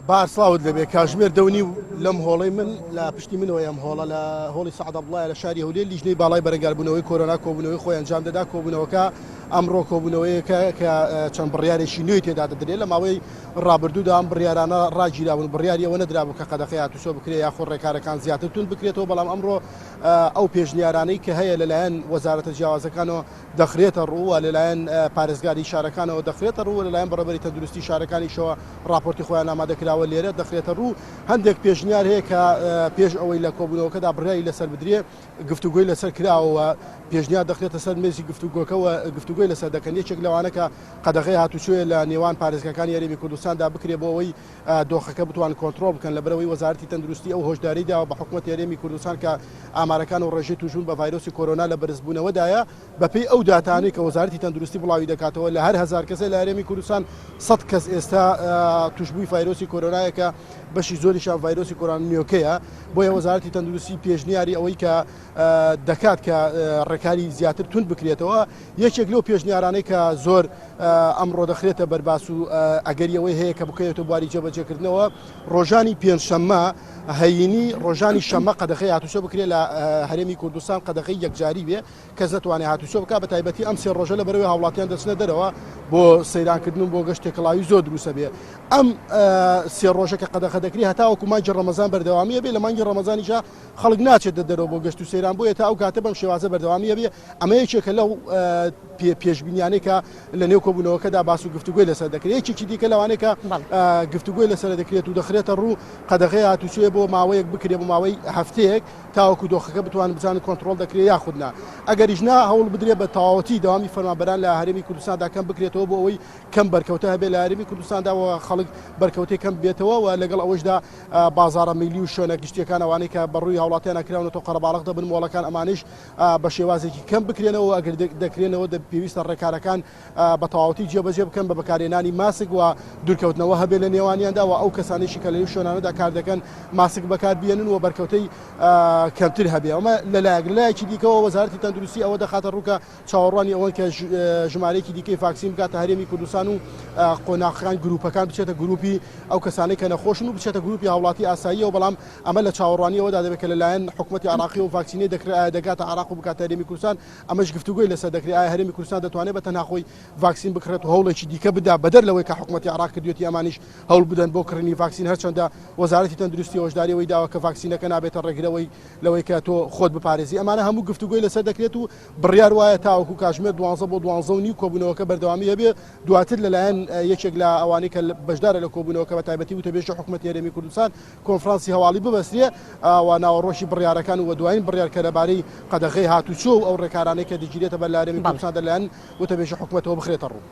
بارسڵاوت لەبێ کاژمێر دەونی و لەم هۆڵی من لە پشتی منەوە ئەم هۆڵە لە هۆڵی سەعد عەبدوڵڵایە لە شاری هەولێر لیژنەی باڵای بەرەنگاربوونەوەی کۆرۆنا کۆبوونەوەی خۆی ئەنجام دەدا. کۆبوونەوەکە ئەمڕۆ کۆبوونەوەیەکە کە چەند بڕیارێکی نوێی تێدا دەدرێت لە ماوەی ڕابردوودا ئەم بڕیارانە ڕاگیراون. بڕیاری ئەوە نەدرابوو کە قەدەغەی هاتوچۆ بکرێت یاخۆ ڕێکارەکان زیاتر تون بکرێتەوە، بەڵام ئەمڕۆ ئەو پێشنیارانەی کە هەیە لەلایەن وەزارەتە جیاوازەکانەوە دەخرێتە ڕوو، لەلایەن پارێزگاری شارەکانەوە دەخرێتە ڕوو، لەلایەن بەڕێوەبەری تەندروستی شارەکانیشەوە راپۆرتی خۆیان ئامادەکراوە لێرە دەخرێتە ڕوو. هەندێک پێشنیار هەیە کە پێش ئەوەی لە کۆبوونەوەکەدا بڕیاری لەسەر بدرێ گفتوگۆی لەسەر کراوە، پێشنیار دەخرێتە سەر مێزی گفتوگۆکەوە گفتوگۆی لەسەر دەکەن. یەکێک لەوانە کە قەدەغەی هاتوچۆیە لە نێوان پارێزگاکانی یاریمی کوردستاندا بکرێ بۆ ئەوەی دۆخەکە بتوان کۆنتڕۆڵ بکەن لەبەرەوەی وەزارەتی تەندروستی ئەو هۆشداری داوە بە حکوومەتی یاریمی کوردستان کە ئامارەکان و ڕێژەی توشون بە ڤایرۆسی کۆرۆنا لە بەرزبوونەوەدایە بەپێی ئەو داتانەی کە وەزارەتی تەندروستی بڵاوی دەکاتەوە لە هەر 1000 کەسە لە یاریمی کوردستان 100 کەس ئێستا توشبووی ڤایرۆسی کۆرۆنایە کە بەشی زۆریشان ڤایرۆسی کۆرۆنیۆکەیە. بۆیە وەزارەتی تەندروستی پێشنیاری ئەوەی کە دەکات کە ڕێکاری زیاتر تون بکرێتەوە. یەکێک لەو پێشنیارانەی کە زۆر ئەمڕۆ دەخرێتە بەرباس و ئەگەریەوەی هەیە کە بکەوێتە بواری جێبەجێکردنەوە ڕۆژانی پێنجشەممە هەیینی ڕۆژانی شەممە قەدەغەی هاتوچۆ بکرێت لە هەرێمی کوردستان قەدەغەی یەکجاری بێ کەس نەتوانێت هاتوچۆ بکات. بە تایبەتی ئەم سێ ڕۆژە لە بەرەوەی هاوڵاتیان دەچنە دەرەوە بۆ سەیرانکردن و بۆ گەشتێکڵاوی زۆر دروستە بێ. ئەم سێ ڕۆژە کە قەدەغە دەکری هەتاوەکو مانگی ڕەمەزان بەردەوامیە بێ، لە مانگی ڕەمەزانیشا خەڵک ناچێت دەرەوە بۆ گەشت و سەیران بۆیە تا ئەو کاتە بەم شێوازە بەردەوامیە بێ. ئەمە یەکێکە لەو پێشبینیانەی کە لە نێو کۆبوونەوەکەدا باس و گفتوگۆی لەسەر دەکرێت. یەکێکی دیکە لەوانەیە کە گفتوگۆی لەسەر دەکرێت و دەخرێتە ڕوو قەدەغەی هاتوچۆیە بۆ ماوەیەک بکرێت بۆ ماوەی هەفتەیەک تاوەکو دۆخەکە بتوان بزانن کۆنتڕۆڵ دەکرێت یاخودنا. ئەگەریشنا هەوڵ بدرێت بە تەواوەتی داوامی فەرمانبەران لە هەرێمی کوردستاندا کەم بکرێتەوە بۆ ئەوەی کەم بەرکەوتە هەبێت لە هەرێمی کوردستاندا و خەڵک بەرکەوتەی کەم بێتەوە و لەگەڵ ئەوەشدا بازاڕە میلی و شوێنە گشتیەکان ئەوانەی کە بەڕووی هاوڵاتیان نەکراونەوە قەرەباڵغ دەبن مۆڵەکان ئەمانش بە شێوازێکی کەم بکرێنەوە. ئەگەر دەکرێنەوە پێویستە ڕێکارەکان بە تەواوەتی جێبەجێ بکەن بە بەکارهێنانی ماسک و دوورکەوتنەوە هەبێت لە نێوانیاندا و ئەو کەسانێکی کە لەو شوێنانەدا کار دەکەن ماسک بەکار بێنن و بەرکەوتەی کەمتر هەبێ. ئەمە لەلایەکی دیکەەوە وەزارەتی تەندروستی ئەوە دەخاتە ڕووکە چاوەڕوانی ئەوەن کە ژمارەیەکی دیکەی ڤاکسین بکاتە هەرێمی کوردستان و قۆناغەکان گروپەکان بچێتە گروپی ئەو کەسانەی کە نەخۆشن و بچێتە گروپی هاوڵاتی ئاساییەوە. بەڵام ئەمە لە چاوەڕوانیەوەدا دەبێت کە لەلایەن حکوومەتی عراقی و ڤاکسینەی دەکاتە عراق و بکاتە هەرێمی کوردستان. ئەمەش گفتوگۆی لەسەر دەکرێت ئایا هەرێمی کوردستان دەتوانێت بەتەنها خۆی ڤاکسین بکرێت و هەوڵێکی دیکە بدا بەدەر لەوەی کە حکوومەتی عراق کردوێتی ئەمانیش هەوڵ بدەن بۆ کڕینی ڤاکسین، هەرچەندە وەزارەتی تەندروستی هۆشداریەوەی داوە کە ڤاکسینەکە نابێتە ڕێگرەوەی لەوەی کە تۆ خۆت بپارێزی. ئەمانە هەموو گفتوگۆی لەسەر دەکرێت و بڕیار وایە تاوەکو کاتژمێر 12 بۆ 12:30 کۆبوونەوەکە بەردەوامی هەبێ. دواتر لەلایەن یەکێک لە ئەوانەی کە بەشدارە لە کۆبوونەوەکە بە تایبەتی وتەبێژی حکوومەتی هەرێمی کوردستان کۆنفرانسی هەواڵی ببەسترێ و ناوەڕۆشی بڕیارەکان و دوایین بڕیار کە لەبارەی قەدەغەی هاتوچۆ و ئەو ڕێکارانەی کە دەگیرێتە بەر لە هەرێمی کوردستان لەلایەن وتەبێژی حکوومەتەوە بخرێتە ڕوو.